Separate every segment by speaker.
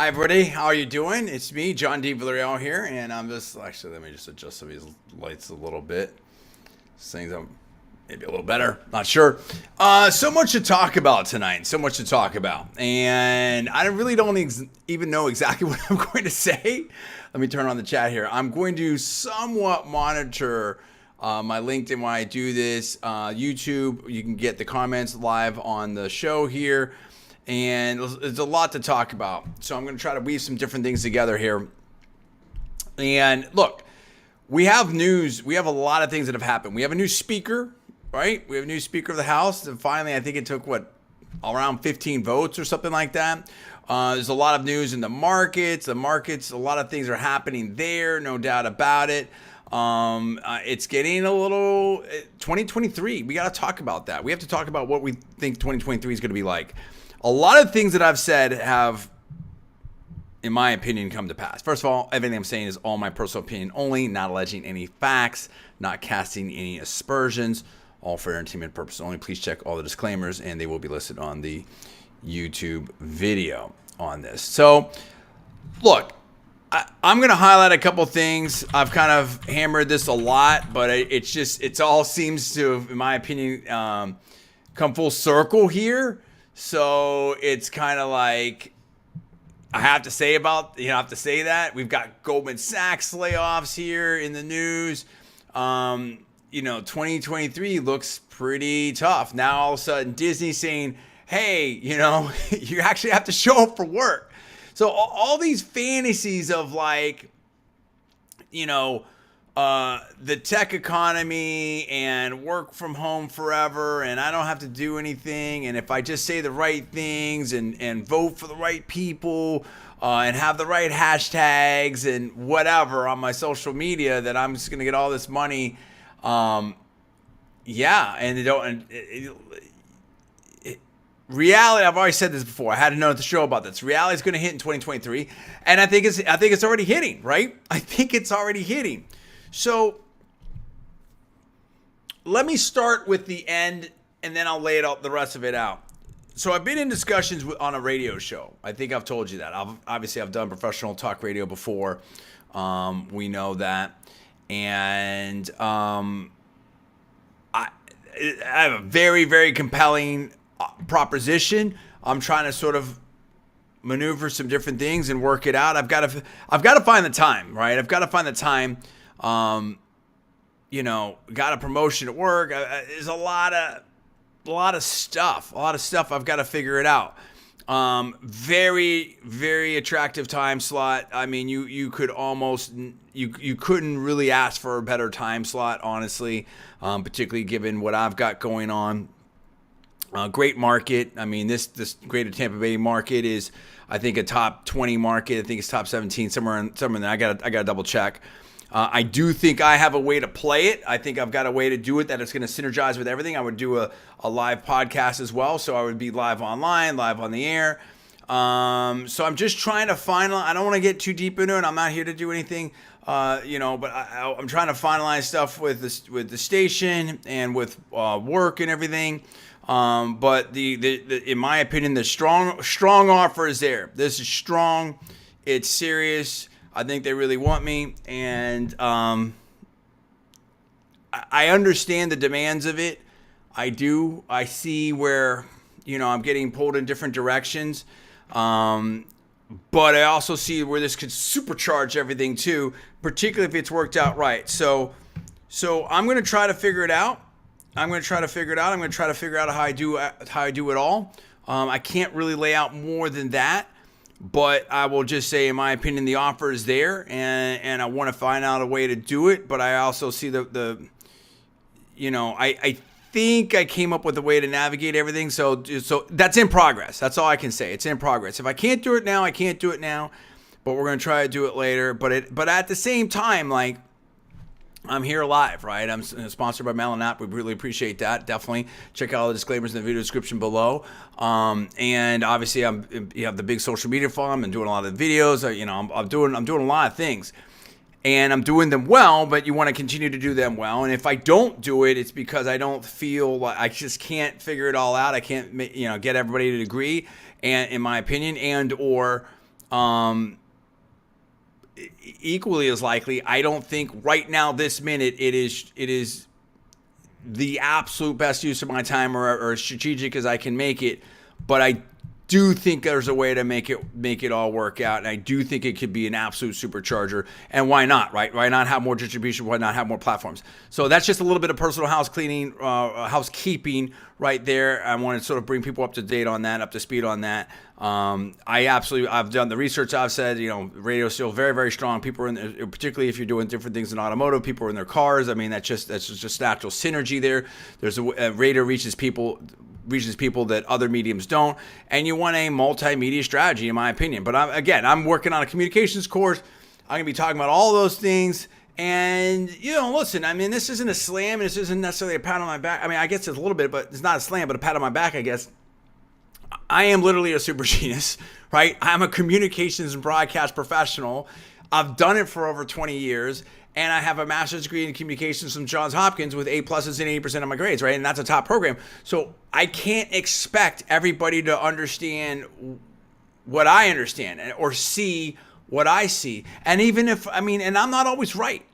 Speaker 1: Hi everybody, how are you doing? It's me, John D. Villarreal here, and I'm just actually let me just adjust some of these lights a little bit. Things I'm maybe a little better, not sure. So much to talk about tonight, so much to talk about, and I really don't even know exactly what I'm going to say. Let me turn on the chat here. I'm going to somewhat monitor my LinkedIn while I do this. YouTube, you can get the comments live on the show here. And there's a lot to talk about. So I'm going to try to weave some different things together here. And look, we have news. We have a lot of things that have happened. We have a new speaker, right? We have a new speaker of the House. And finally, I think it took, around 15 votes or something like that. There's a lot of news in the markets. A lot of things are happening there, no doubt about it. It's getting a little 2023. We got to talk about that. We have to talk about what we think 2023 is going to be like. A lot of things that I've said have, in my opinion, come to pass. First of all, everything I'm saying is all my personal opinion only, not alleging any facts, not casting any aspersions, all for entertainment purposes only. Please check all the disclaimers, and they will be listed on the YouTube video on this. So, look, I'm going to highlight a couple things. I've kind of hammered this a lot, but it all seems to, in my opinion, come full circle here. So it's kind of like I have to say that. We've got Goldman Sachs layoffs here in the news. 2023 looks pretty tough. Now all of a sudden Disney's saying, hey, you actually have to show up for work. So all these fantasies of the tech economy and work from home forever, and I don't have to do anything, and if I just say the right things and vote for the right people and have the right hashtags and whatever on my social media, that I'm just gonna get all this money. Reality, I've already said this before. I had to know at the show about this. Reality is going to hit in 2023, and I think it's already hitting, right? I think it's already hitting. So let me start with the end, and then I'll lay the rest of it out. So I've been in discussions on a radio show. I think I've told you that. I've done professional talk radio before. We know that, and I have a very, very compelling proposition. I'm trying to sort of maneuver some different things and work it out. I've got to find the time, right? I've got to find the time. Got a promotion at work. There's a lot of stuff I've got to figure it out. Very, very attractive time slot. I mean, you couldn't really ask for a better time slot, honestly, particularly given what I've got going on. Great market. I mean, this greater Tampa Bay market is, I think, a top 20 market. I think it's top 17, somewhere in there. I gotta double check. I do think I have a way to play it. I think I've got a way to do it that it's going to synergize with everything. I would do a live podcast as well, so I would be live online, live on the air. So I'm just trying to finalize. I don't want to get too deep into it. I'm not here to do anything, but I'm trying to finalize stuff with the station and with work and everything. But the in my opinion, the strong offer is there. This is strong. It's serious. I think they really want me, and I understand the demands of it. I do. I see where I'm getting pulled in different directions, but I also see where this could supercharge everything too, particularly if it's worked out right. So I'm going to try to figure it out. I'm going to try to figure out how I do it all. I can't really lay out more than that, but I will just say, in my opinion, the offer is there, and I want to find out a way to do it. But I also see I think I came up with a way to navigate everything. So that's in progress. That's all I can say. It's in progress. If I can't do it now, I can't do it now, but we're going to try to do it later. But at the same time, I'm here live, right? I'm sponsored by Malin App. We really appreciate that. Definitely check out all the disclaimers in the video description below. And obviously, you have the big social media farm and doing a lot of videos. I'm doing a lot of things, and I'm doing them well. But you want to continue to do them well. And if I don't do it, it's because I don't feel like I just can't figure it all out. I can't, get everybody to agree, and in my opinion, and or Equally as likely, I don't think right now, this minute, it is the absolute best use of my time or as strategic as I can make it. But I do think there's a way to make it all work out, and I do think it could be an absolute supercharger. And why not, right? Why not have more distribution? Why not have more platforms? So that's just a little bit of personal housekeeping right there. I want to sort of bring people up to date on that, up to speed on that. I've done the research. I've said, radio is still very, very strong. People are particularly if you're doing different things in automotive, people are in their cars. I mean, that's just natural synergy there. There's radio reaches people that other mediums don't, and you want a multimedia strategy, in my opinion. But I'm working on a communications course. I'm going to be talking about all those things. And, listen, I mean, this isn't a slam. This isn't necessarily a pat on my back. I mean, I guess it's a little bit, but it's not a slam, but a pat on my back, I guess. I am literally a super genius, right? I'm a communications and broadcast professional. I've done it for over 20 years. And I have a master's degree in communications from Johns Hopkins with A+ and 80% of my grades, right? And that's a top program. So I can't expect everybody to understand what I understand or see what I see. And even if, and I'm not always right,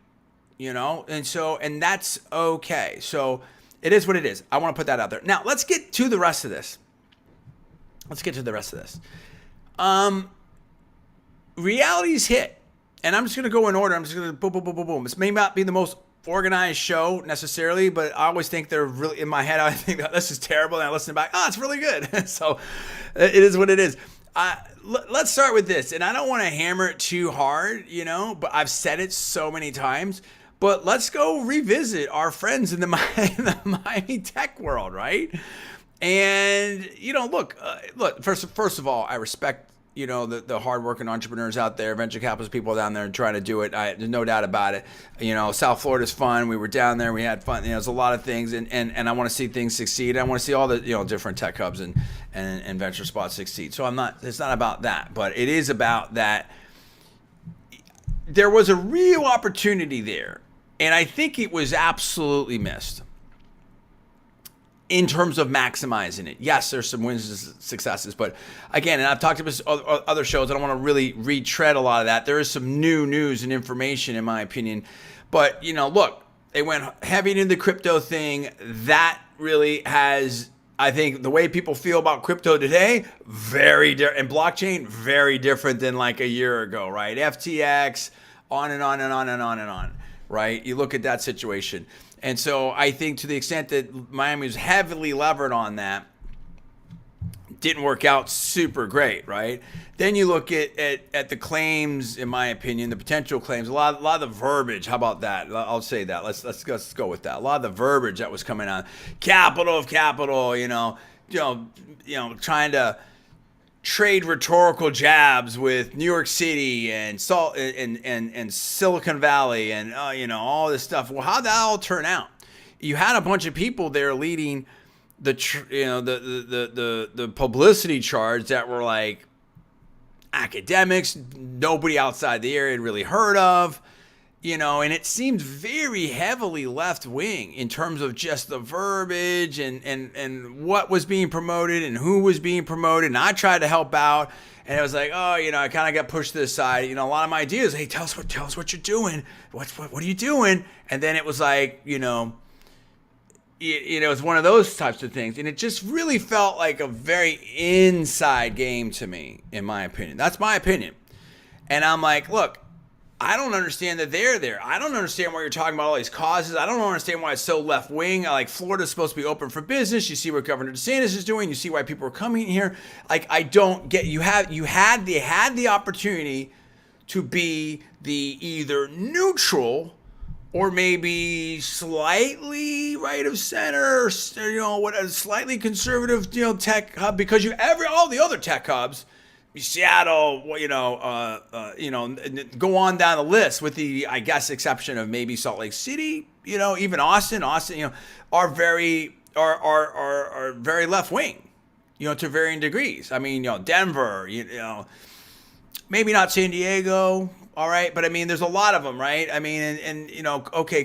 Speaker 1: and that's okay. So it is what it is. I want to put that out there. Now, let's get to the rest of this. Reality's hit. And I'm just going to go in order. I'm just going to boom, boom, boom, boom, boom. This may not be the most organized show necessarily, but I always think they're really, in my head, I think this is terrible. And I listen back, it's really good. So it is what it is. Let's start with this. And I don't want to hammer it too hard, but I've said it so many times. But let's go revisit our friends in the Miami tech world, right? And, look, first of all, I respect the hardworking entrepreneurs out there, venture capitalist people down there trying to do it. There's no doubt about it. South Florida's fun. We were down there. We had fun. There's a lot of things, and I want to see things succeed. I want to see all the different tech hubs and venture spots succeed. So it's not about that, but it is about that. There was a real opportunity there, and I think it was absolutely missed. In terms of maximizing it. Yes, there's some wins and successes, but again, and I've talked about other shows, I don't want to really retread a lot of that. There is some new news and information, in my opinion. But, look, they went heavy into the crypto thing. That really has, I think, the way people feel about crypto today, very different, and blockchain, very different than like a year ago, right? FTX, on and on and on and on and on, right? You look at that situation. And so I think to the extent that Miami was heavily levered on that, didn't work out super great, right? Then you look at the claims, in my opinion, the potential claims, a lot of the verbiage. How about that? I'll say that. Let's go with that. A lot of the verbiage that was coming out, capital of capital, trying to trade rhetorical jabs with New York City and Silicon Valley and all this stuff. Well, how'd that all turn out? You had a bunch of people there leading the publicity charge that were like academics, nobody outside the area had really heard of. And it seemed very heavily left-wing in terms of just the verbiage and what was being promoted and who was being promoted. And I tried to help out, and it was like, I kind of got pushed to the side. A lot of my ideas, hey, tell us what you're doing. What are you doing? And then it was like, it was one of those types of things. And it just really felt like a very inside game to me, in my opinion. That's my opinion. And I'm like, look, I don't understand that they're there. I don't understand why you're talking about all these causes. I don't understand why it's so left wing. Like, Florida's supposed to be open for business. You see what Governor DeSantis is doing. You see why people are coming here. Like, I don't get. They had the opportunity to be the either neutral or maybe slightly right of center, or a slightly conservative tech hub, because all the other tech hubs. Seattle, go on down the list with the, I guess, exception of maybe Salt Lake City, even Austin, are very left wing, to varying degrees. I mean, Denver, maybe not San Diego, all right, but I mean, there's a lot of them, right? I mean, and okay,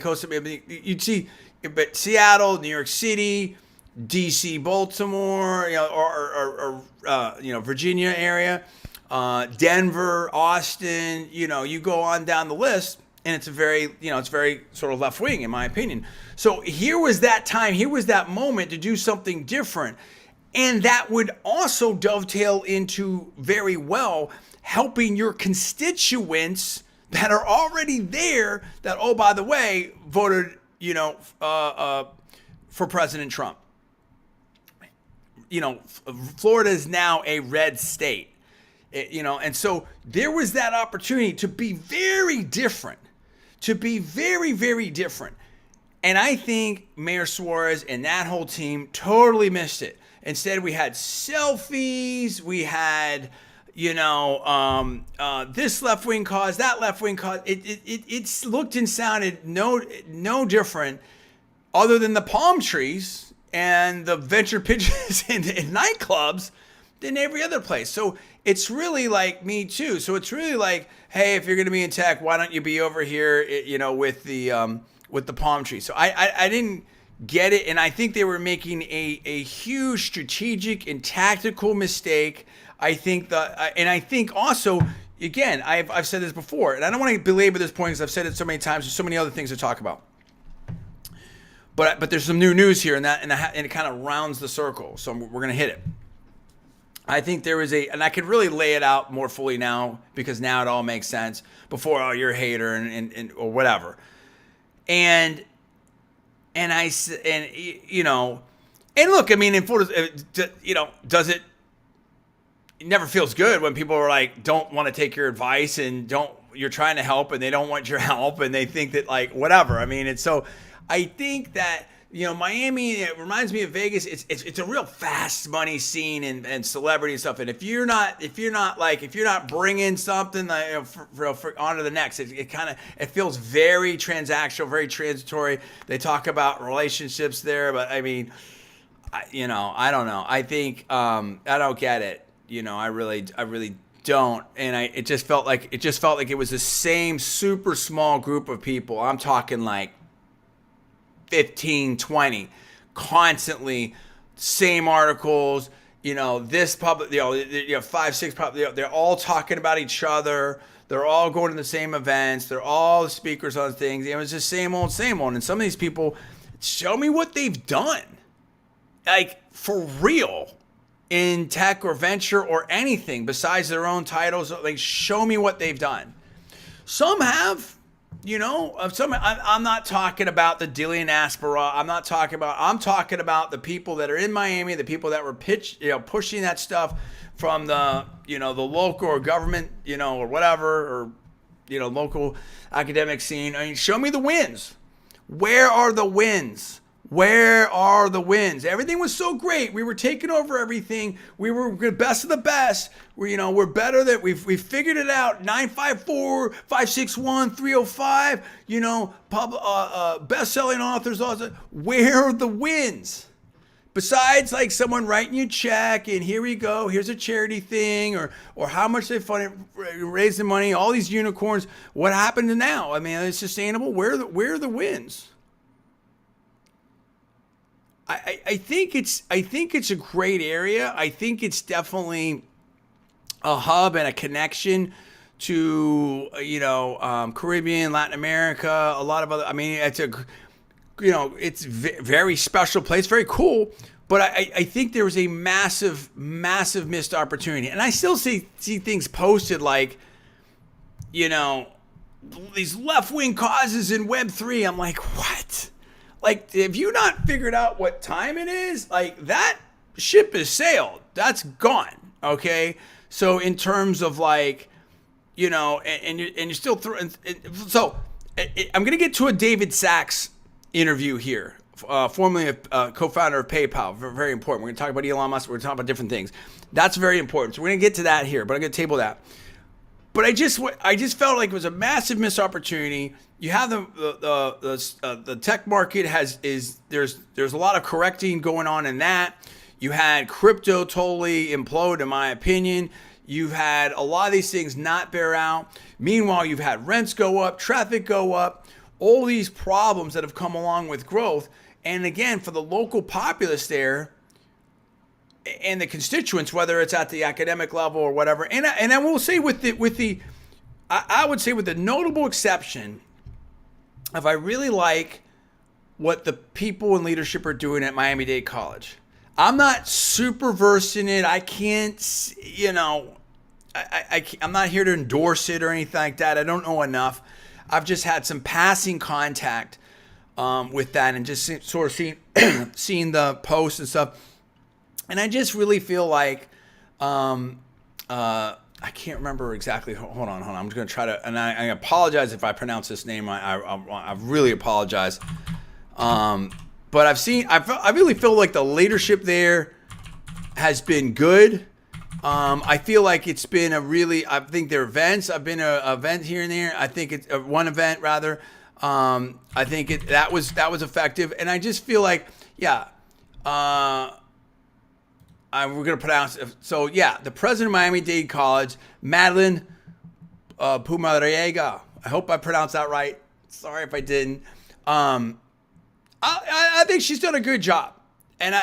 Speaker 1: you'd see, but Seattle, New York City, DC, Baltimore, or Virginia area, Denver, Austin, you go on down the list, and it's it's very sort of left wing, in my opinion. So here was that time, here was that moment to do something different. And that would also dovetail into very well helping your constituents that are already there that, oh, by the way, voted, for President Trump. Florida is now a red state, and so there was that opportunity to be very different, very different. And I think Mayor Suarez and that whole team totally missed it. Instead, we had selfies, we had, this left-wing cause, that left-wing cause. It looked and sounded no different other than the palm trees and the venture pitches in nightclubs than every other place. So it's really like Me Too. So it's really like, hey, if you're going to be in tech, why don't you be over here, with the palm tree. So I didn't get it, and I think they were making a huge strategic and tactical mistake. I think also, again, I've said this before, and I don't want to belabor this point because I've said it so many times. There's so many other things to talk about. But there's some new news here, and it kind of rounds the circle. So we're gonna hit it. I think there was and I could really lay it out more fully now because now it all makes sense. Before, oh, you're a hater and or whatever. And look, I mean, in photos, does it? It never feels good when people are like, don't want to take your advice and you're trying to help and they don't want your help and they think that like whatever. I mean, it's so. I think that Miami, it reminds me of Vegas. It's a real fast money scene and celebrity and stuff. And if you're not bringing something onto the next, it feels very transactional, very transitory. They talk about relationships there, but I mean, I don't know. I think I don't get it. I really don't. And it just felt like it was the same super small group of people. I'm talking like 15, 20, constantly, same articles, this public, 5, 6, they're all talking about each other. They're all going to the same events. They're all the speakers on things. It was just same old. And some of these people, show me what they've done. Like, for real, in tech or venture or anything besides their own titles. Like, show me what they've done. Some have. I'm not talking about the Dillian Aspera. I'm talking about the people that are in Miami, the people that were pushing that stuff from the, the local or government, or whatever, or, local academic scene. I mean, show me the wins. Where are the wins? Where are the wins? Everything was so great. We were taking over everything. We were the best of the best. We're better that we've figured it out. 954, 561, 305. Best-selling authors. Where are the wins? Besides, like someone writing you a check and here we go. Here's a charity thing, or how much they funded, raising money. All these unicorns. What happened to now? I mean, it's sustainable. Where are the wins? I think it's a great area. I think it's definitely a hub and a connection to Caribbean, Latin America, a lot of other. I mean, it's very special place, very cool. But I think there was a massive missed opportunity, and I still see things posted like, these left-wing causes in Web3. I'm like, what? Like, have you not figured out what time it is? Like, that ship has sailed. That's gone. Okay. So in terms of like, and you're still throwing. So I'm going to get to a David Sachs interview here, formerly a co-founder of PayPal. Very, very important. We're going to talk about Elon Musk. We're going to talk about different things. That's very important. So we're going to get to that here, but I'm going to table that. But I just felt like it was a massive missed opportunity. You have the tech market there's a lot of correcting going on in that. You had crypto totally implode, in my opinion. You've had a lot of these things not bear out. Meanwhile, you've had rents go up, traffic go up, all these problems that have come along with growth. And again, for the local populace there, and the constituents, whether it's at the academic level or whatever. And I will say I would say with the notable exception of I really like what the people in leadership are doing at Miami-Dade College. I'm not super versed in it. I can't, I'm not here to endorse it or anything like that. I don't know enough. I've just had some passing contact with that and just sort of seen the posts and stuff. And I just really feel like, I can't remember exactly. Hold on. I'm just going to try to, and I apologize if I pronounce this name. I really apologize. But I really feel like the leadership there has been good. I feel like it's been I think their events, I've been an event here and there. I think it's one event rather. I think that was effective. And I just feel like, we're going to pronounce it. So the president of Miami-Dade College, Madeline Pumarega. I hope I pronounced that right. Sorry if I didn't. I think she's done a good job, and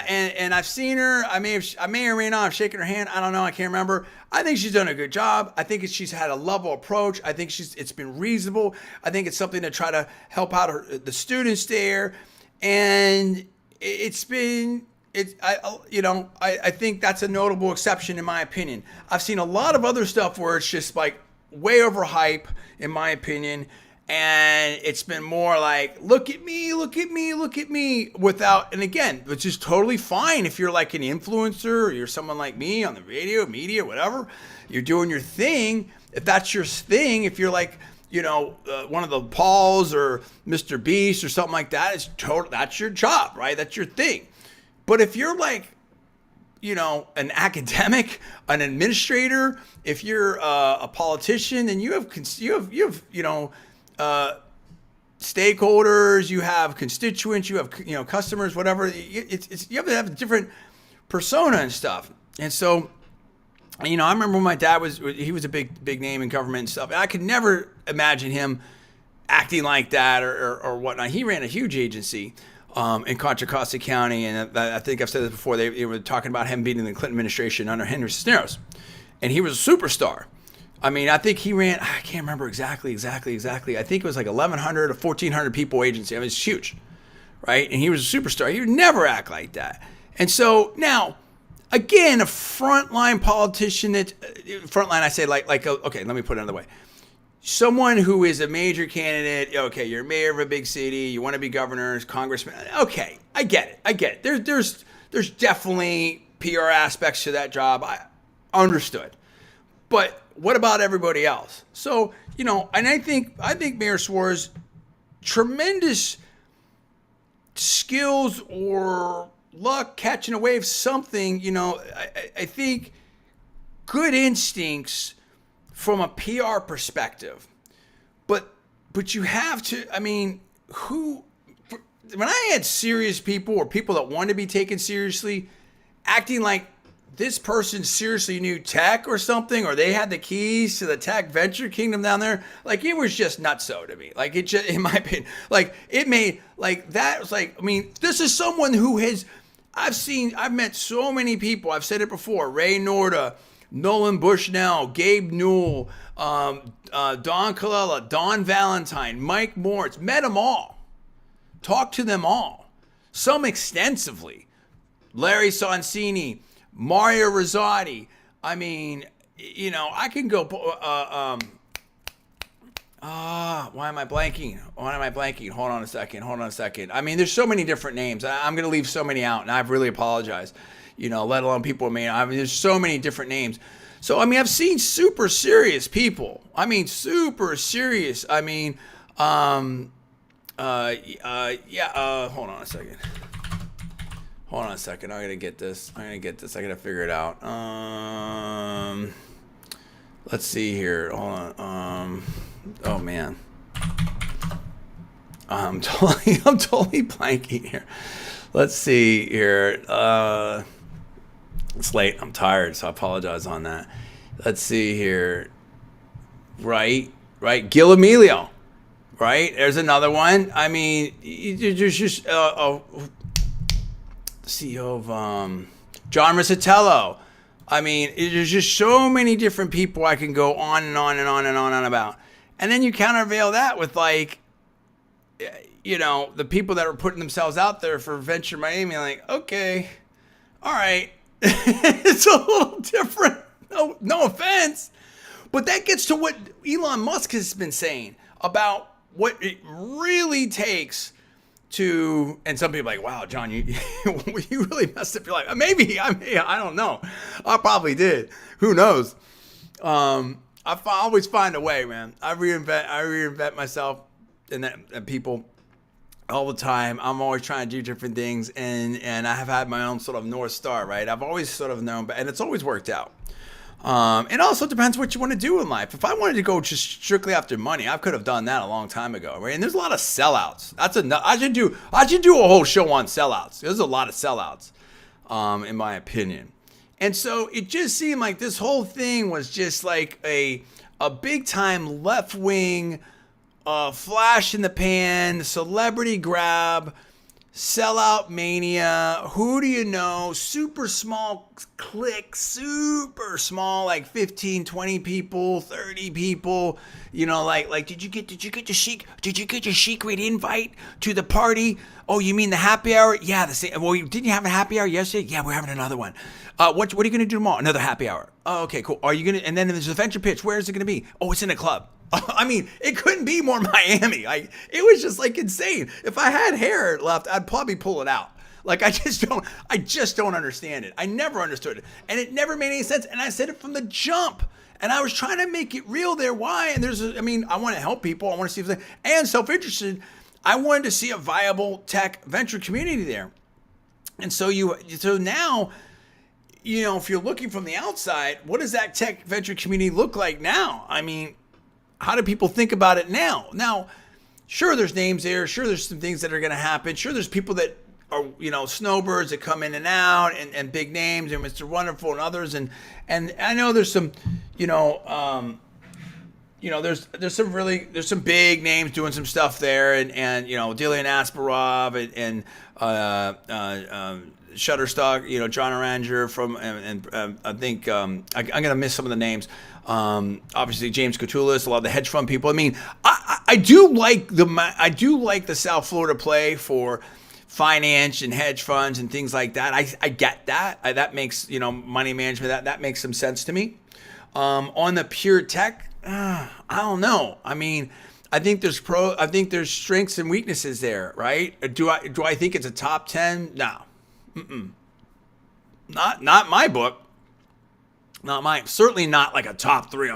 Speaker 1: I've seen her. I may or may not have shaken her hand. I don't know. I can't remember. I think she's done a good job. I think she's had a level approach. I think it's been reasonable. I think it's something to try to help out the students there, and I think that's a notable exception in my opinion. I've seen a lot of other stuff where it's just like way overhype in my opinion. And it's been more like, look at me, without, and again, which is totally fine if you're like an influencer or you're someone like me on the radio, media, whatever, you're doing your thing. If that's your thing, if you're like, one of the Pauls or Mr. Beast or something like that, that's your job, right? That's your thing. But if you're like, an academic, an administrator, if you're a politician, then you have stakeholders, you have constituents, you have customers, whatever. You have to have a different persona and stuff. And so, I remember when my dad was a big name in government and stuff. And I could never imagine him acting like that or whatnot. He ran a huge agency in Contra Costa County, and I think I've said this before. They were talking about him being in the Clinton administration under Henry Cisneros, and he was a superstar. I think he ran, I can't remember exactly. I think it was like 1,100 or 1,400 people agency. It's huge, right? And he was a superstar. He would never act like that. And so now, again, a frontline politician I say okay, let me put it another way. Someone who is a major candidate, okay, you're mayor of a big city, you want to be governor, congressman. Okay, I get it. There's definitely PR aspects to that job. I understood. But what about everybody else? So, and I think Mayor Suarez, tremendous skills or luck catching a wave, something, I think good instincts from a PR perspective. But you have to, when I had serious people or people that want to be taken seriously, acting like this person seriously knew tech or something, or they had the keys to the tech venture kingdom down there. Like, it was just nutso to me. Like, it just, in my opinion, like, it made, like, that was like, this is someone who I've met so many people. I've said it before. Ray Norda, Nolan Bushnell, Gabe Newell, Don Colella, Don Valentine, Mike Moritz. Met them all. Talked to them all. Some extensively. Larry Sonsini, Mario Rosati. I can go. Why am I blanking? Hold on a second. There's so many different names. I'm going to leave so many out, and I really apologize. Let alone people. There's so many different names. So, I've seen super serious people. Super serious. Hold on a second. I'm gonna get this. I gotta figure it out. Let's see here. Hold on. Oh man. I'm totally blanking here. Let's see here. It's late. I'm tired, so I apologize on that. Let's see here. Right. Gil Emilio. Right. There's another one. There's just CEO of John Rosatello. I mean, there's just so many different people I can go on and on and on and on and about. And then you countervail that with like, the people that are putting themselves out there for Venture Miami, like, okay, all right. It's a little different. No offense. But that gets to what Elon Musk has been saying about what it really takes to, and some people are like, wow, John, you you really messed up your life. Maybe, I don't know. I probably did. Who knows? I always find a way, man. I reinvent myself and people all the time. I'm always trying to do different things, and I have had my own sort of North Star, right? I've always sort of known, and it's always worked out. It also depends what you want to do in life. If I wanted to go just strictly after money, I could have done that a long time ago, right? And there's a lot of sellouts. I should do a whole show on sellouts. There's a lot of sellouts, in my opinion. And so it just seemed like this whole thing was just like a big time left wing, flash in the pan, celebrity grab, sellout mania. Who do you know? Super small clique, super small, like 15, 20 people, 30 people. Like did you get your secret invite to the party? Oh, you mean the happy hour? Yeah, the same. Well, didn't you have a happy hour yesterday? Yeah, we're having another one. What are you gonna do tomorrow? Another happy hour. Oh, okay, cool. Are you gonna? And then there's a venture pitch. Where is it gonna be? Oh, it's in a club. I mean, it couldn't be more Miami. It was just like insane. If I had hair left, I'd probably pull it out. Like, I just don't understand it. I never understood it. And it never made any sense. And I said it from the jump. And I was trying to make it real there. Why? And I want to help people. I want to see if they, and self-interested. I wanted to see a viable tech venture community there. And so now, if you're looking from the outside, what does that tech venture community look like now? I mean, how do people think about it now? Now, sure, there's names there. Sure, there's some things that are going to happen. Sure, there's people that are, snowbirds that come in and out, and big names, and Mr. Wonderful and others. And I know there's some, there's some big names doing some stuff there, and Dillian Asparov and Shutterstock, John Aranger from, and I think I'm gonna miss some of the names. Obviously James Catullus, a lot of the hedge fund people. I mean, I do like the South Florida play for finance and hedge funds and things like that. I get that. That makes money management. That makes some sense to me. On the pure tech, I don't know. I mean, I think there's strengths and weaknesses there, right? Do I think it's a top 10? No. Not my book. Not mine. Certainly not like a top 3.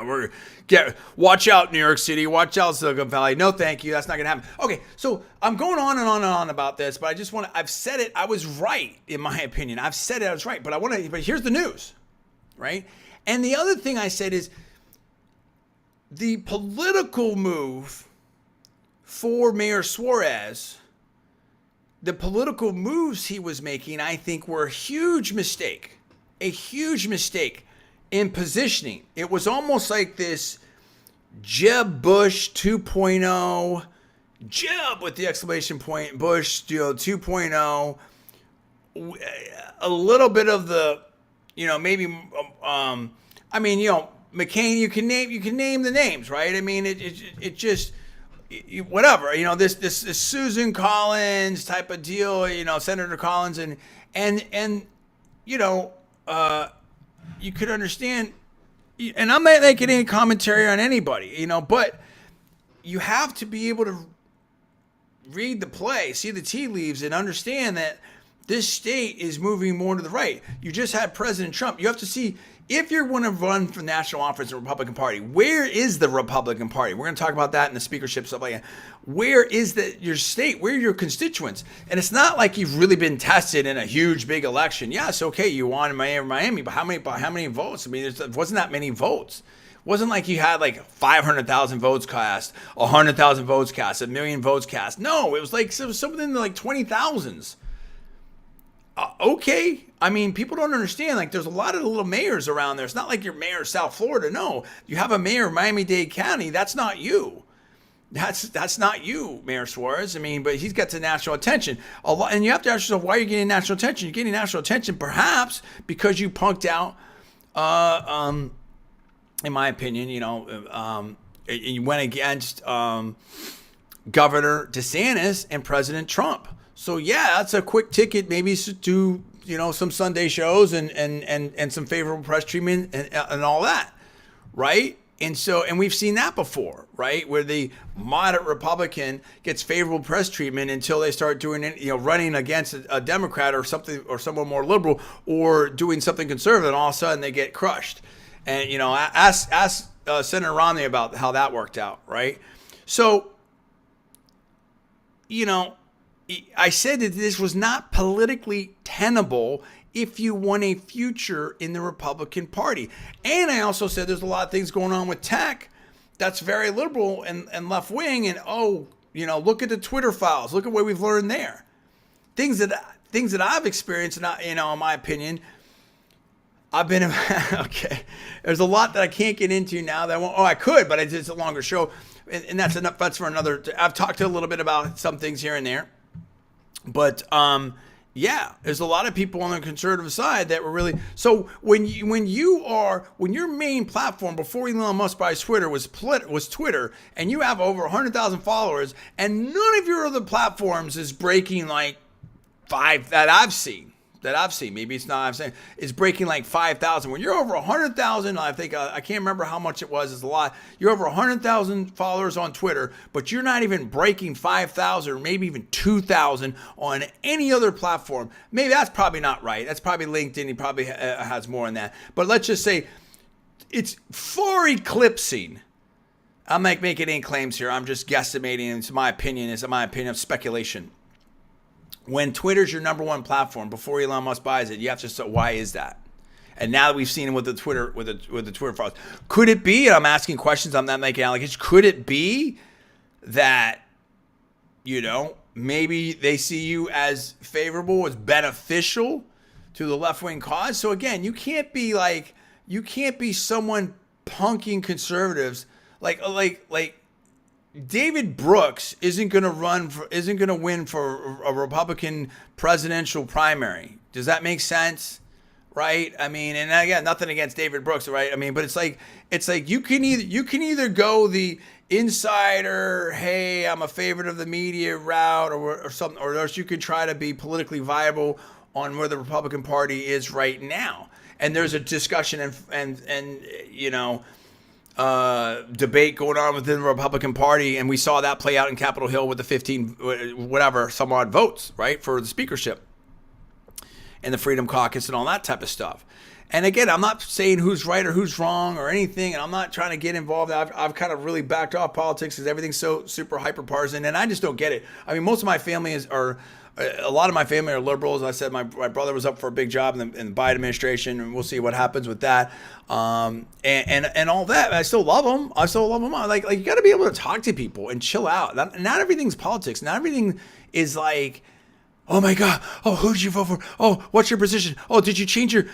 Speaker 1: Watch out, New York City. Watch out, Silicon Valley. No, thank you. That's not going to happen. Okay, so I'm going on and on and on about this, but I've said it. I was right, in my opinion. I've said it. I was right, but here's the news, right? And the other thing I said is the political move for Mayor Suarez, the political moves he was making, I think, were a huge mistake in positioning. It was almost like this Jeb Bush 2.0, Jeb with the exclamation point, Bush 2.0, a little bit of the, maybe, McCain, you can name the names, right? I mean, it just, whatever, this Susan Collins type of deal, Senator Collins, and you could understand, and I'm not making any commentary on anybody, but you have to be able to read the play, see the tea leaves, and understand that this state is moving more to the right. You just had President Trump. You have to see, if you're going to run for national office in the Republican Party, where is the Republican Party? We're going to talk about that in the speakership, stuff like that. Where is your state? Where are your constituents? And it's not like you've really been tested in a huge, big election. Yes, okay, you won in Miami, but how many votes? I mean, it wasn't that many votes. It wasn't like you had like 500,000 votes cast, 100,000 votes cast, 1 million votes cast. No, it was something in the like 20,000s. Okay. I mean, people don't understand. Like, there's a lot of little mayors around there. It's not like you're mayor of South Florida. No, you have a mayor of Miami-Dade County. That's not you. That's not you, Mayor Suarez. I mean, but he's got the national attention a lot, and you have to ask yourself, why are you getting national attention? You're getting national attention perhaps because you punked out, in my opinion, you went against Governor DeSantis and President Trump. So yeah, that's a quick ticket, maybe to some Sunday shows and some favorable press treatment and all that, right? And we've seen that before, right? Where the moderate Republican gets favorable press treatment until they start doing it, running against a Democrat or something, or someone more liberal, or doing something conservative, and all of a sudden they get crushed. And ask Senator Romney about how that worked out, right? So, I said that this was not politically tenable if you want a future in the Republican Party. And I also said there's a lot of things going on with tech that's very liberal and left wing. And look at the Twitter files. Look at what we've learned there. Things that I've experienced, and in my opinion, I've been okay. There's a lot that I can't get into now. I could, but it's a longer show, and that's enough. That's for another. I've talked a little bit about some things here and there, but yeah, there's a lot of people on the conservative side that were really. So when your main platform before Elon Musk buys Twitter was Twitter, and you have over 100,000 followers, and none of your other platforms is breaking like 5 that I've seen. Maybe it's not. I'm saying it's breaking like 5,000. When you're over 100,000, I think I can't remember how much it was. It's a lot. You're over 100,000 followers on Twitter, but you're not even breaking 5,000, or maybe even 2,000 on any other platform. Maybe that's probably not right. That's probably LinkedIn. He probably has more than that. But let's just say it's far eclipsing. I'm not making any claims here. I'm just guesstimating. It's my opinion. It's my opinion of speculation. When Twitter's your number one platform before Elon Musk buys it, you have to say, why is that? And now that we've seen him with the Twitter files, could it be? And I'm asking questions. I'm not making allegations. Could it be that maybe they see you as favorable, as beneficial to the left wing cause? So again, you can't be someone punking conservatives like. David Brooks isn't going to win for a Republican presidential primary. Does that make sense? Right? I mean, and again, nothing against David Brooks, right? I mean, but it's like you can either go the insider, hey, I'm a favorite of the media route, or something, or else you can try to be politically viable on where the Republican Party is right now. And there's a discussion and debate going on within the Republican Party, and we saw that play out in Capitol Hill with the 15 some odd votes, right, for the speakership and the Freedom Caucus and all that type of stuff. And again, I'm not saying who's right or who's wrong or anything, and I'm not trying to get involved. I've kind of really backed off politics because everything's so super hyper partisan, and I just don't get it. I mean, most of my family a lot of my family are liberals. I said my brother was up for a big job in the Biden administration, and we'll see what happens with that. And all that. I still love them. Like you got to be able to talk to people and chill out. Not everything's politics. Not everything is like, oh my God. Oh, who did you vote for? Oh, what's your position? Oh, did you change your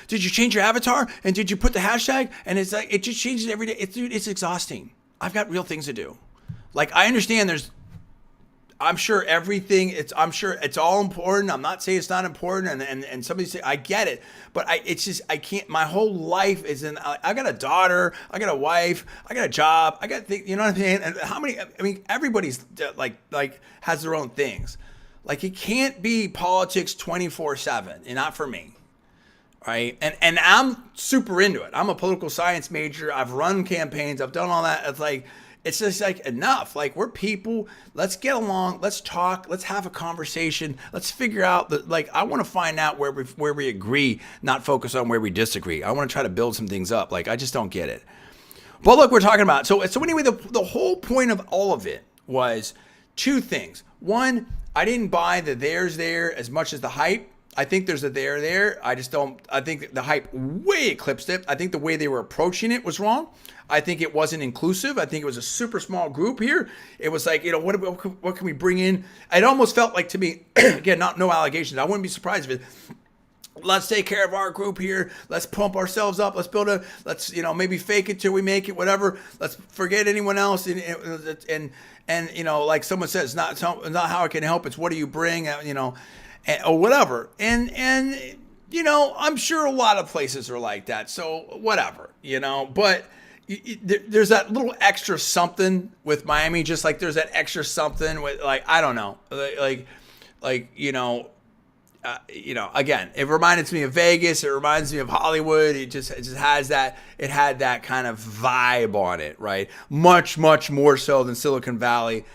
Speaker 1: avatar? And did you put the hashtag? And it's like, it just changes every day. It's exhausting. I've got real things to do. Like, I understand I'm sure it's all important. I'm not saying it's not important. And somebody say, I get it, but I can't, my whole life is I got a daughter, I got a wife, I got a job, I got things, you know what I'm saying? And everybody's like has their own things. Like, it can't be politics 24/7, and not for me. Right. And I'm super into it. I'm a political science major. I've run campaigns. I've done all that. It's just like, enough. Like, we're people. Let's get along. Let's talk. Let's have a conversation. Let's figure out I want to find out where we agree, not focus on where we disagree. I want to try to build some things up. Like, I just don't get it. But look, we're talking about, so anyway, the whole point of all of it was two things. One, I didn't buy the there's there as much as the hype. I think there's a there. I think the hype way eclipsed it. I think the way they were approaching it was wrong. I think it wasn't inclusive. I think it was a super small group here. It was like, what can we bring in? It almost felt like, to me, again, no allegations. I wouldn't be surprised if let's take care of our group here. Let's pump ourselves up. Let's maybe fake it till we make it, whatever. Let's forget anyone else. And like someone says, not how I can help. It's what do you bring, or whatever. And I'm sure a lot of places are like that. So whatever, but there's that little extra something with Miami, just like there's that extra something with, like, I don't know, again, it reminded me of Vegas. It reminds me of Hollywood. It just has that. It had that kind of vibe on it, right? Much, much more so than Silicon Valley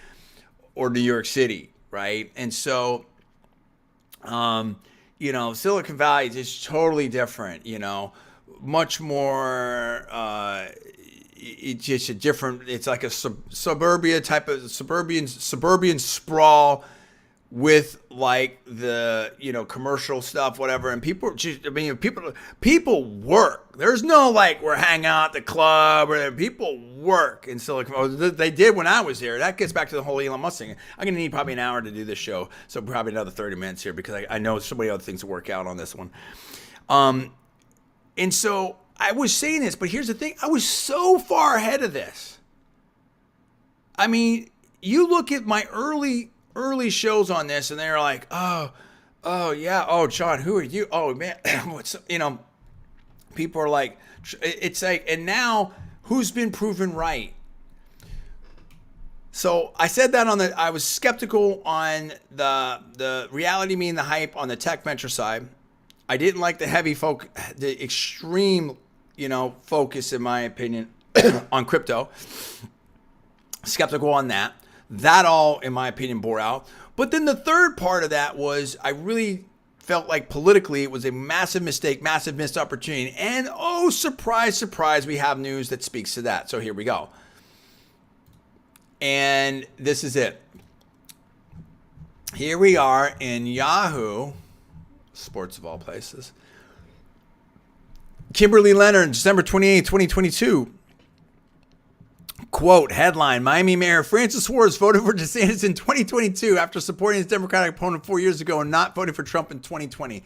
Speaker 1: or New York City, right? And so, Silicon Valley is just totally different. Much more. It's just a different. It's like a suburbia type of suburban sprawl with like the commercial stuff, whatever. And people work. There's no like we're hanging out at the club, or people work in Silicon Valley. They did when I was there. That gets back to the whole Elon Musk thing. I'm gonna need probably an hour to do this show, so probably another 30 minutes here because I know so many other things to work out on this one. And so I was saying this, but here's the thing: I was so far ahead of this. I mean, you look at my early shows on this, and they're like, oh yeah, oh John, who are you? Oh man, what's people are like, it's like, and now who's been proven right? So I said that I was skeptical on the reality mean the hype on the tech venture side. I didn't like the extreme, focus, in my opinion, on crypto. Skeptical on that. That all, in my opinion, bore out. But then the third part of that was I really felt like politically it was a massive mistake, massive missed opportunity. And oh, surprise, surprise, we have news that speaks to that. So here we go. And this is it. Here we are in Yahoo Sports, of all places. Kimberly Leonard, December 28, 2022. Quote, headline, Miami Mayor Francis Suarez voted for DeSantis in 2022 after supporting his Democratic opponent 4 years ago and not voting for Trump in 2020.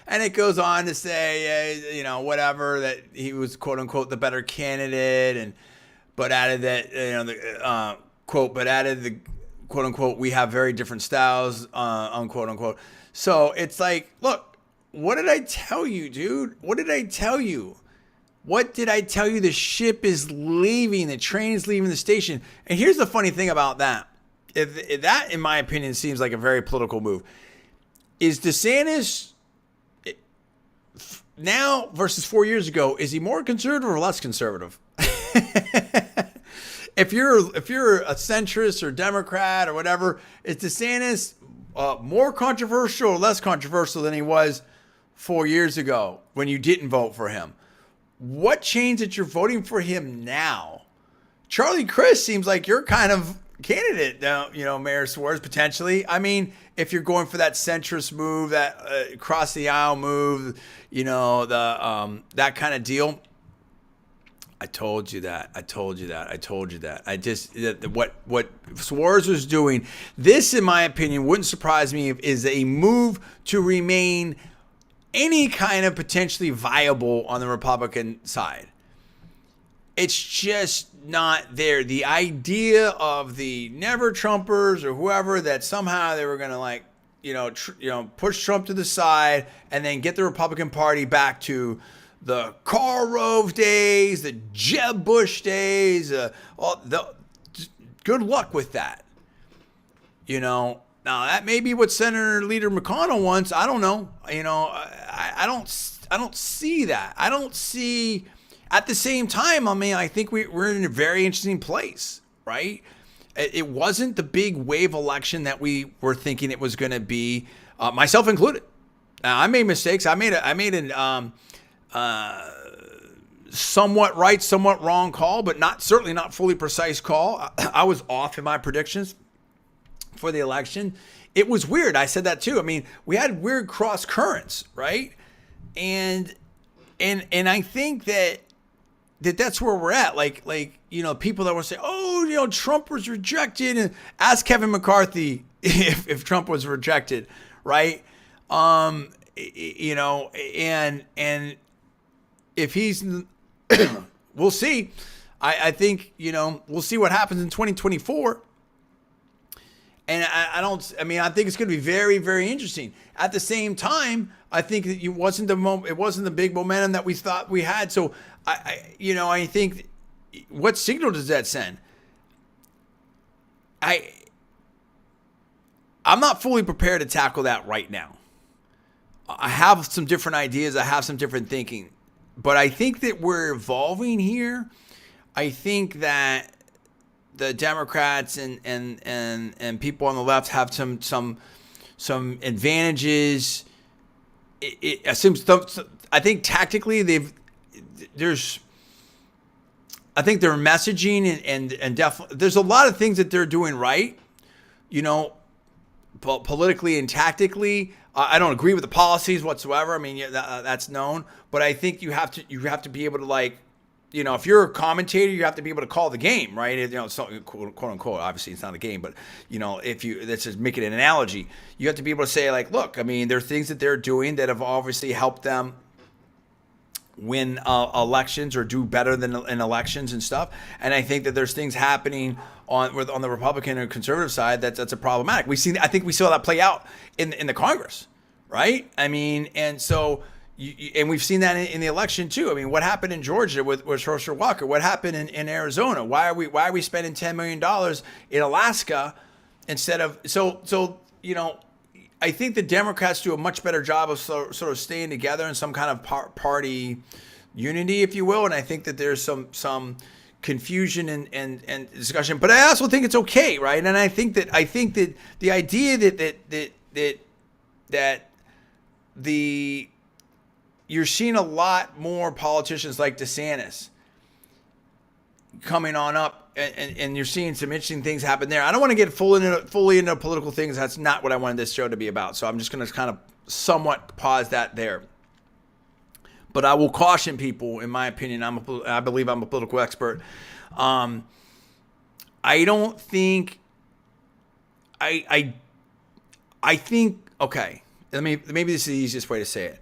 Speaker 1: And it goes on to say, whatever, that he was, quote unquote, the better candidate, but added that, quote unquote, we have very different styles, unquote unquote. So it's like, look, what did I tell you, dude? What did I tell you? What did I tell you? The ship is leaving. The train is leaving the station. And here's the funny thing about that. If that, in my opinion, seems like a very political move. Is DeSantis now versus 4 years ago, is he more conservative or less conservative? If you're a centrist or Democrat or whatever, is DeSantis more controversial or less controversial than he was 4 years ago when you didn't vote for him? What changed that you're voting for him now? Charlie Crist seems like you're kind of candidate now, Mayor Suarez, potentially. I mean, if you're going for that centrist move, that cross the aisle move, that kind of deal. I told you that. What Suarez was doing, this, in my opinion, wouldn't surprise me, is a move to remain any kind of potentially viable on the Republican side. It's just not there. The idea of the never Trumpers or whoever, that somehow they were going to push Trump to the side and then get the Republican Party back to the Karl Rove days, the Jeb Bush days, good luck with that. Now that may be what Senator Leader McConnell wants. I don't know. I don't see that. I don't see. At the same time, I think we're in a very interesting place, right? It wasn't the big wave election that we were thinking it was going to be, myself included. Now, I made mistakes. I made an somewhat right, somewhat wrong call, but certainly not fully precise call. I was off in my predictions for the election. It was weird. I said that too. We had weird cross currents, right? And I think that's where we're at. Like people that will say, oh, Trump was rejected, and ask Kevin McCarthy if Trump was rejected, right? you know, and if he's, we'll see. I think, you know, we'll see what happens in 2024. And I think it's going to be very, very interesting. At the same time, I think that it wasn't the big momentum that we thought we had. So I think, what signal does that send? I'm not fully prepared to tackle that right now. I have some different ideas. I have some different thinking, but I think that we're evolving here. I think that the Democrats and people on the left have some advantages. It assumes. I think tactically I think their messaging and definitely there's a lot of things that they're doing right. You know, politically and tactically. I don't agree with the policies whatsoever. I mean, that's known. But I think you have to be able to, like, you know, if you're a commentator, you have to be able to call the game, right? You know, so, quote unquote. Obviously, it's not a game, but you know, let's just make it an analogy. You have to be able to say, like, look, I mean, there are things that they're doing that have obviously helped them win elections or do better than in elections and stuff. And I think that there's things happening on the Republican or conservative side that's a problematic. I think we saw that play out in the Congress, right? I mean, and so and we've seen that in the election too. I mean, what happened in Georgia with Herschel Walker? What happened in Arizona? Why are we spending $10 million in Alaska instead of so you know? I think the Democrats do a much better job of sort of staying together in some kind of party unity, if you will. And I think that there's some confusion and discussion, but I also think it's okay, right? And I think that the idea that you're seeing a lot more politicians like DeSantis coming on up, and you're seeing some interesting things happen there. I don't want to get fully into political things. That's not what I wanted this show to be about. So I'm just going to kind of somewhat pause that there. But I will caution people, in my opinion, I believe I'm a political expert. I don't think, I think, okay, maybe this is the easiest way to say it.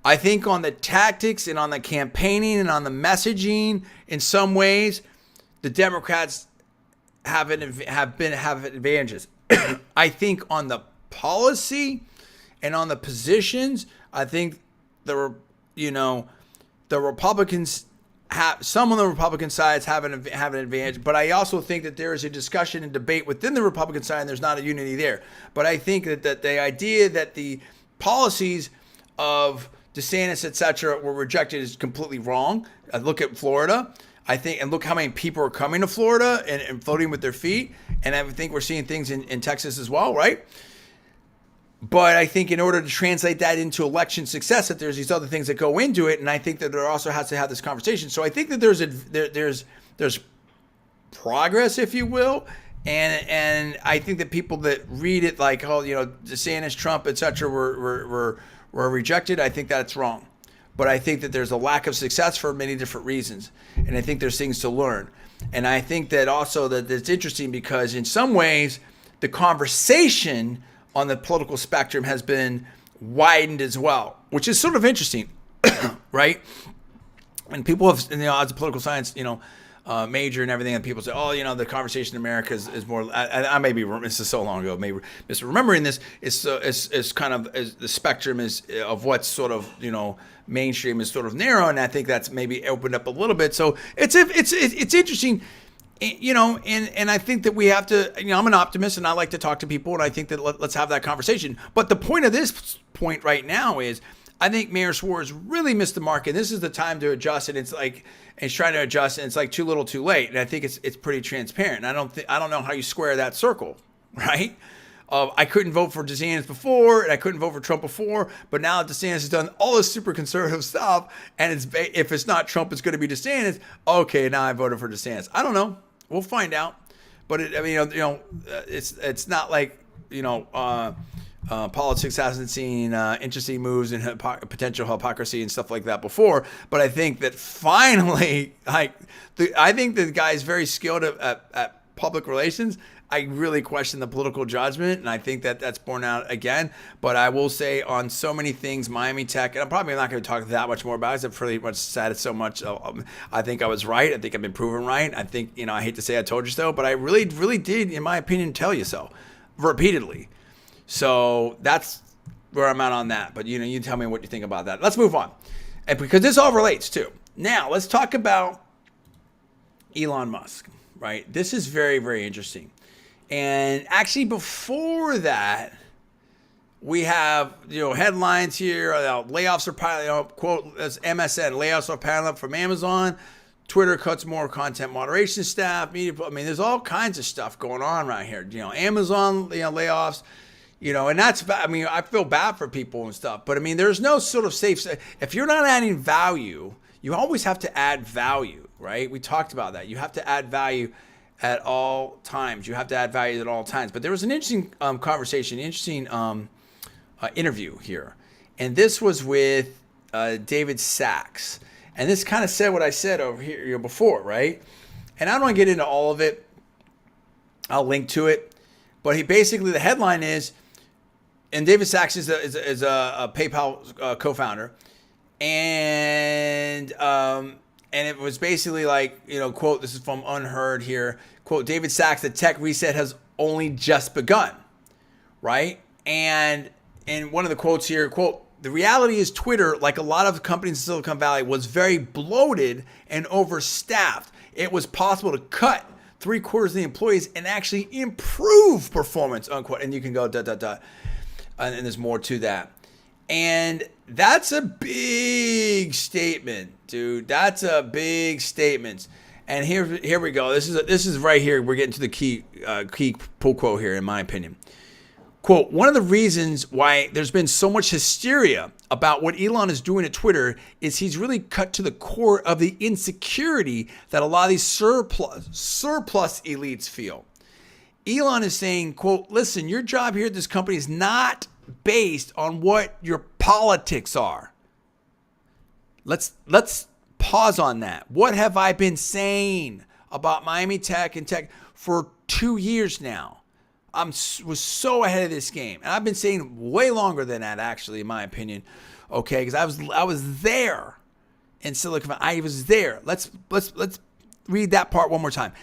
Speaker 1: I think on the tactics and on the campaigning and on the messaging, in some ways, the Democrats have advantages. I think on the policy and on the positions, I think the Republicans some of the Republican sides have an advantage, but I also think that there is a discussion and debate within the Republican side, and there's not a unity there. But I think that the idea that the policies of DeSantis, et cetera, were rejected is completely wrong. Look at Florida. I think, and look how many people are coming to Florida and voting with their feet. And I think we're seeing things in Texas as well, right? But I think in order to translate that into election success, that there's these other things that go into it, and I think that there also has to have this conversation. So I think that there's progress, if you will, and I think that people that read it like, oh, you know, DeSantis, Trump, et cetera, were rejected. I think that's wrong. But I think that there's a lack of success for many different reasons, and I think there's things to learn. And I think that also that it's interesting because in some ways the conversation on the political spectrum has been widened as well, which is sort of interesting, right? And people have, as a political science, major and everything, and people say, oh, the conversation in America is more. I may be, this is so long ago, maybe misremembering this. Is kind of the spectrum is of what's sort of mainstream is sort of narrow, and I think that's maybe opened up a little bit. So it's interesting. And I think that we have to, I'm an optimist and I like to talk to people, and I think that let's have that conversation. But the point of this point right now is I think Mayor Schwartz really missed the mark, and this is the time to adjust, and it's like, he's trying to adjust, and it's like too little too late. And I think it's pretty transparent. And I don't know how you square that circle, right? I couldn't vote for DeSantis before, and I couldn't vote for Trump before, but now that DeSantis has done all this super conservative stuff, and if it's not Trump, it's going to be DeSantis. Okay, now I voted for DeSantis. I don't know. We'll find out. But it's not like politics hasn't seen interesting moves and potential hypocrisy and stuff like that before. But I think that finally, I think the guy is very skilled at public relations, I really question the political judgment, and I think that that's borne out again. But I will say on so many things, Miami Tech, and I'm probably not going to talk that much more about it. I've pretty much said it so much. I think I was right. I think I've been proven right. I think, I hate to say I told you so, but I really, really did, in my opinion, tell you so repeatedly. So that's where I'm at on that. But, you tell me what you think about that. Let's move on. And because this all relates too. Now, let's talk about Elon Musk, right? This is very, very interesting. And actually, before that, we have headlines here. Layoffs are piling up. Quote as MSN: layoffs are piling up from Amazon. Twitter cuts more content moderation staff. Media. I mean, there's all kinds of stuff going on right here. Amazon layoffs. And that's bad. I mean, I feel bad for people and stuff. But I mean, there's no sort of safe. If you're not adding value, you always have to add value, right? We talked about that. You have to add value at all times. You have to add value at all times. But there was an interesting conversation, interesting interview here. And this was with David Sachs. And this kind of said what I said over here before, right? And I don't want to get into all of it. I'll link to it. But the headline is, and David Sachs is a PayPal co-founder. And it was basically like, quote, this is from Unheard here, quote, David Sachs, the tech reset has only just begun, right? And one of the quotes here, quote, the reality is Twitter, like a lot of companies in Silicon Valley, was very bloated and overstaffed. It was possible to cut 3/4 of the employees and actually improve performance, unquote. And you can go, and there's more to that. And that's a big statement, dude. That's a big statement. And here we go. This is right here. We're getting to the key pull quote here, in my opinion. Quote, one of the reasons why there's been so much hysteria about what Elon is doing at Twitter is he's really cut to the core of the insecurity that a lot of these surplus elites feel. Elon is saying, quote, listen, your job here at this company is not based on what your politics are. Let's pause on that. What have I been saying about Miami Tech and Tech for 2 years now? Was so ahead of this game, and I've been saying way longer than that, actually, in my opinion. Okay, because I was there in Silicon Valley. I was there. Let's read that part one more time.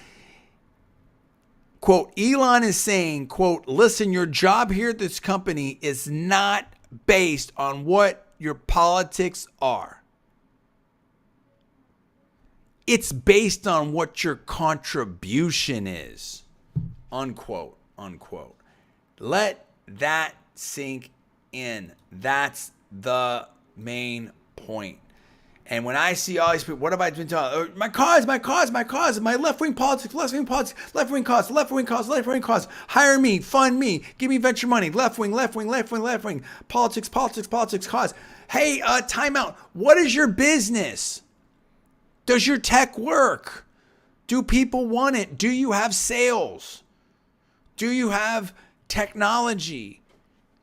Speaker 1: Quote, Elon is saying, quote, listen, your job here at this company is not based on what your politics are. It's based on what your contribution is, unquote, unquote. Let that sink in. That's the main point. And when I see all these people, what have I been telling? My cause, my left-wing politics, left-wing cause. Hire me, fund me, give me venture money, left-wing, politics, cause. Hey, time out. What is your business? Does your tech work? Do people want it? Do you have sales? Do you have technology?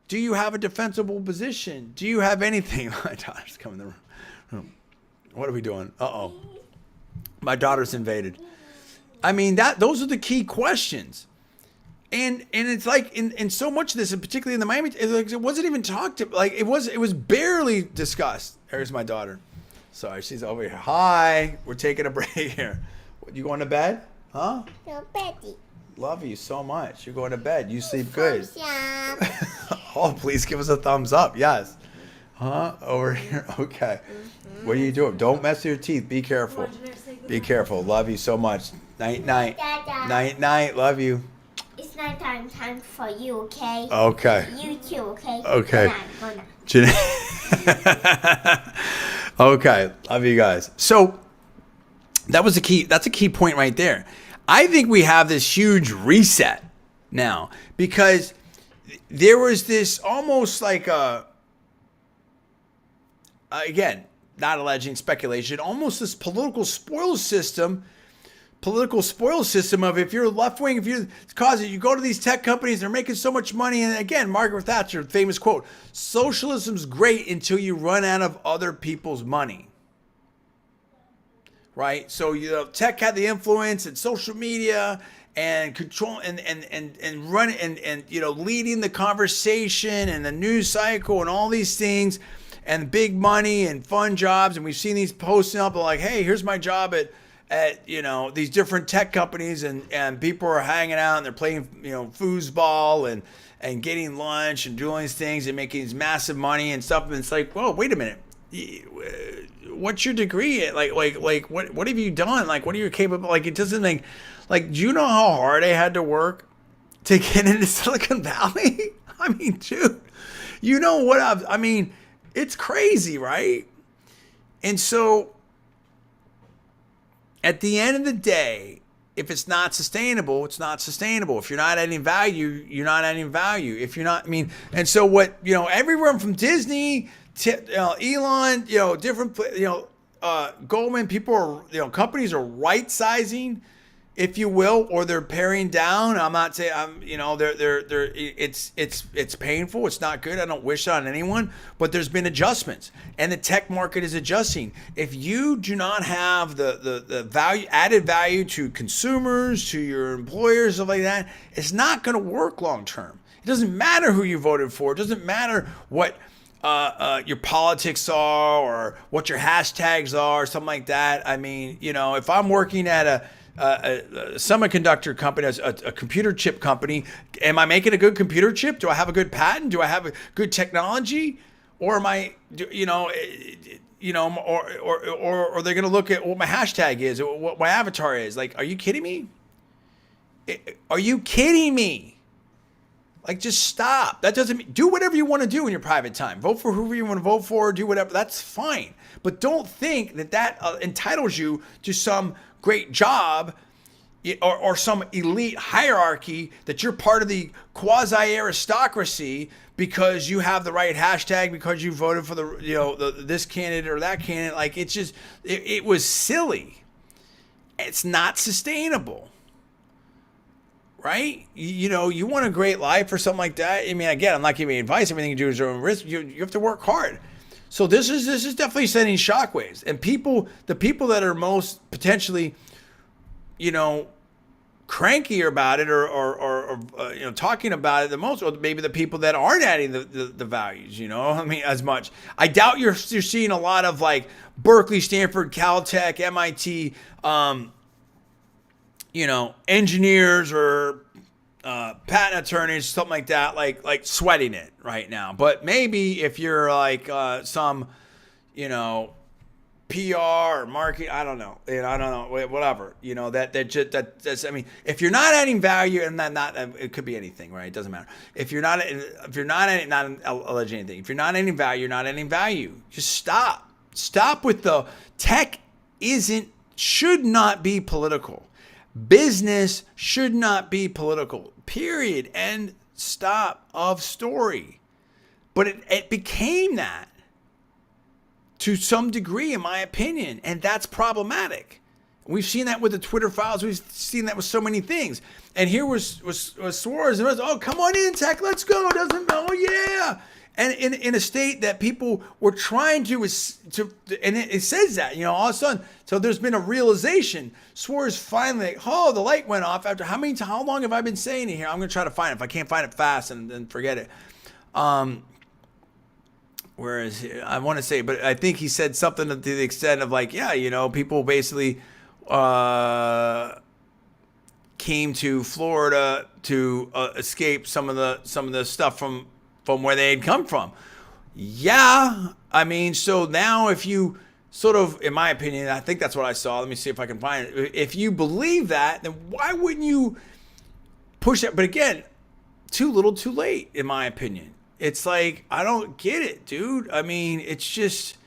Speaker 1: Do you have a defensible position? Do you have anything? My daughter's coming in the room. What are we doing? Uh-oh. My daughter's invaded. I mean, those are the key questions. And it's like in so much of this, and particularly in the Miami, it wasn't even talked to. Like it was barely discussed. There's my daughter. Sorry, she's over here. Hi, we're taking a break here. You going to bed? Huh?
Speaker 2: No, Betty.
Speaker 1: Love you so much. You're going to bed. You sleep good. Oh, please give us a thumbs up. Yes. Huh? Over here. Okay. Mm-hmm. What are you doing? Don't mess with your teeth. Be careful. Be careful. Love you so much. Night, night.
Speaker 2: Dada.
Speaker 1: Night, night. Love you.
Speaker 2: It's night time for you, okay?
Speaker 1: Okay.
Speaker 2: You too, okay?
Speaker 1: Okay.
Speaker 2: Good night.
Speaker 1: Okay. Love you guys. So that was the key. That's a key point right there. I think we have this huge reset now because there was this almost like again, not alleging speculation, almost this political spoil system of if you're left wing, if you're causing, you go to these tech companies, they're making so much money. And again, Margaret Thatcher, famous quote, socialism's great until you run out of other people's money. Right? So, tech had the influence and social media and control and run and leading the conversation and the news cycle and all these things and big money and fun jobs. And we've seen these posting up like, hey, here's my job at these different tech companies, and people are hanging out and they're playing foosball and getting lunch and doing these things and making these massive money and stuff. And it's like, whoa, wait a minute. What's your degree at? Like what have you done? Like, what are you capable? Like, it doesn't like, do you know how hard I had to work to get into Silicon Valley? I mean, dude, you know what I mean, it's crazy, right? And so at the end of the day, if it's not sustainable, it's not sustainable. If you're not adding value, you're not adding value. If you're not, and so what, everyone from Disney to Elon, different, Goldman, people are, companies are right sizing, if you will, or they're paring down. I'm not saying it's painful. It's not good. I don't wish that on anyone, but there's been adjustments and the tech market is adjusting. If you do not have the value, added value to consumers, to your employers, stuff like that, it's not going to work long term. It doesn't matter who you voted for. It doesn't matter what your politics are or what your hashtags are, or something like that. I mean, if I'm working at a semiconductor company, a computer chip company, am I making a good computer chip? Do I have a good patent? Do I have a good technology? Or am I, or they're going to look at what my hashtag is, or what my avatar is? Like, are you kidding me? Are you kidding me? Like, just stop. That doesn't mean, do whatever you want to do in your private time. Vote for whoever you want to vote for, do whatever. That's fine. But don't think that entitles you to some great job or some elite hierarchy, that you're part of the quasi-aristocracy because you have the right hashtag, because you voted for this candidate or that candidate. Like, it's just, it was silly. It's not sustainable. Right? You want a great life or something like that. I mean, again, I'm not giving you advice. Everything you do is your own risk. You have to work hard. So this is definitely sending shockwaves. And the people that are most potentially, crankier about it or talking about it the most, or maybe the people that aren't adding the values, as much. I doubt you're seeing a lot of like Berkeley, Stanford, Caltech, MIT, engineers or patent attorneys, something like that, like sweating it right now. But maybe if you're like some, PR or marketing, I don't know, whatever, that's. I mean, if you're not adding value, and not, it could be anything, right? It doesn't matter. If you're not alleging anything, if you're not adding value, you're not adding value. Just stop. Stop with the tech. Should not be political. Business should not be political, period. End, stop of story. But it became that to some degree, in my opinion, and that's problematic. We've seen that with the Twitter files. We've seen that with so many things. And here was Suarez. And it was, oh, come on in, tech, let's go. Yeah. And in a state that people were trying to, and it says that, all of a sudden, so there's been a realization. Suarez finally, the light went off after how long have I been saying it here? I'm going to try to find it. If I can't find it fast, and then forget it. Whereas I want to say, but I think he said something to the extent of like, people basically came to Florida to escape some of the stuff from where they had come from. Yeah. I mean, so now if you sort of, in my opinion, I think that's what I saw. Let me see if I can find it. If you believe that, then why wouldn't you push it? But again, too little, too late, in my opinion. It's like, I don't get it, dude. I mean, it's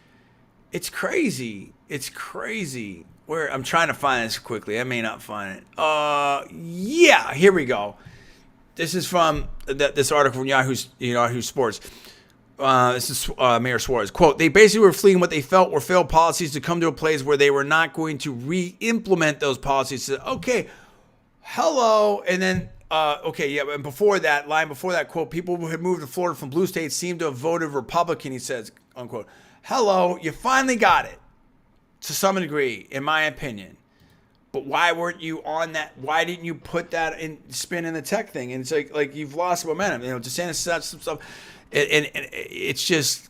Speaker 1: crazy. It's crazy. Where I'm trying to find this quickly. I may not find it. Yeah, here we go. This is from this article from Yahoo Sports. This is Mayor Suarez. Quote, they basically were fleeing what they felt were failed policies to come to a place where they were not going to re-implement those policies. So, okay, hello. And then, and before that, quote, people who had moved to Florida from blue states seem to have voted Republican, he says, unquote. Hello, you finally got it, to some degree, in my opinion. But why weren't you on that? Why didn't you put that in spin in the tech thing? And it's like you've lost momentum. You know, DeSantis said some stuff, and it's just,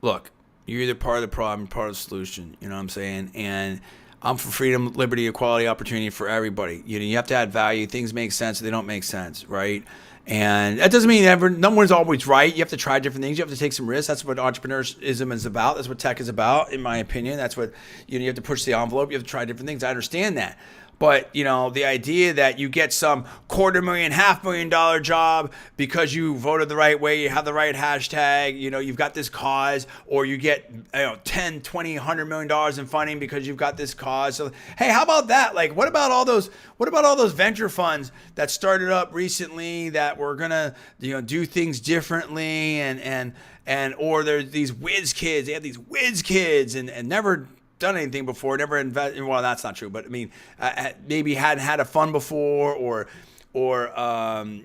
Speaker 1: look, you're either part of the problem, part of the solution. You know what I'm saying? And I'm for freedom, liberty, equality, opportunity for everybody. You know, you have to add value. Things make sense, or they don't make sense, right? And that doesn't mean no one's always right. You have to try different things. You have to take some risks. That's what entrepreneurism is about. That's what tech is about, in my opinion. That's what, you know, you have to push the envelope. You have to try different things. I understand that. But, you know, the idea that you get some $250,000, $500,000 job because you voted the right way, you have the right hashtag, you know, you've got this cause, or you get, you know, 10, 20, $100 million in funding because you've got this cause. So, hey, how about that? Like, what about all those venture funds that started up recently that were going to, you know, do things differently or there's these whiz kids, they have these whiz kids and never done anything before, never invested. Well, that's not true, but I mean, maybe hadn't had a fund before, or you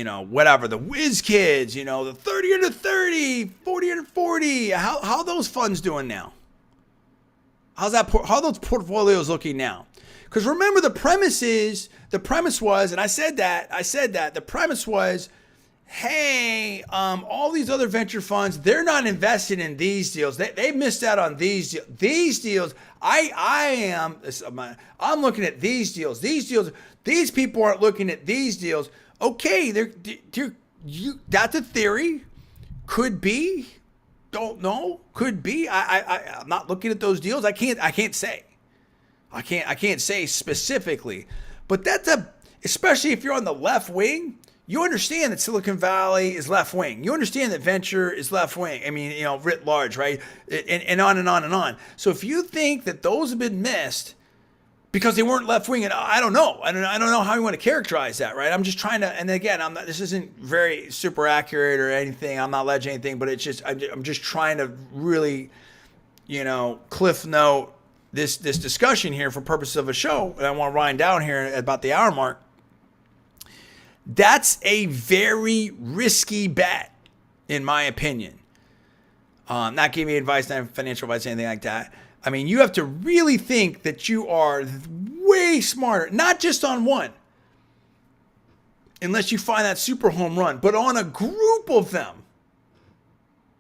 Speaker 1: know, whatever, the whiz kids, you know, the 30 under 30, 40 under 40. How those funds doing now? How those portfolios looking now? Because remember, the premise was, and I said that the premise was, hey, all these other venture funds, they're not invested in these deals. They missed out on these deals. I'm looking at these deals. These people aren't looking at these deals. Okay, that's a theory. Could be. Don't know. Could be. I'm not looking at those deals. I can't say. I can't say specifically. But especially if you're on the left wing, you understand that Silicon Valley is left wing. You understand that venture is left wing. I mean, you know, writ large, right? And on and on and on. So if you think that those have been missed because they weren't left wing, and I don't know. I don't know how you want to characterize that, right? I'm just trying to, and again, this isn't very super accurate or anything. I'm not alleging anything, but it's just, I'm just trying to really, you know, cliff note this discussion here for purposes of a show. And I want to wind down here at about the hour mark. That's a very risky bet, in my opinion. Not giving me advice, not financial advice, anything like that. I mean, you have to really think that you are way smarter, not just on one, unless you find that super home run, but on a group of them,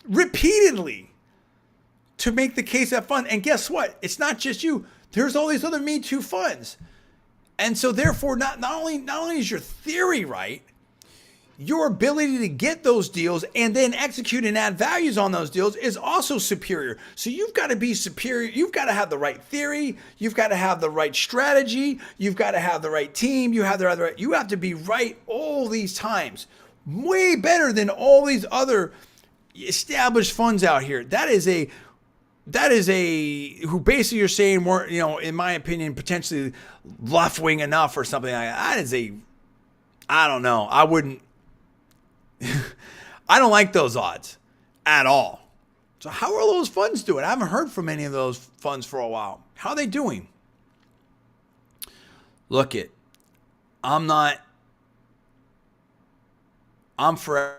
Speaker 1: repeatedly, to make the case that fund. And guess what? It's not just you. There's all these other Me Too funds. And so therefore, not only is your theory right, your ability to get those deals and then execute and add values on those deals is also superior. So you've got to be superior. You've got to have the right theory. You've got to have the right strategy. You've got to have the right team. You have to be right all these times. Way better than all these other established funds out here. That is who basically you're saying weren't, you know, in my opinion, potentially left wing enough or something like that. That is I don't know. I wouldn't, I don't like those odds at all. So how are those funds doing? I haven't heard from any of those funds for a while. How are they doing? I'm for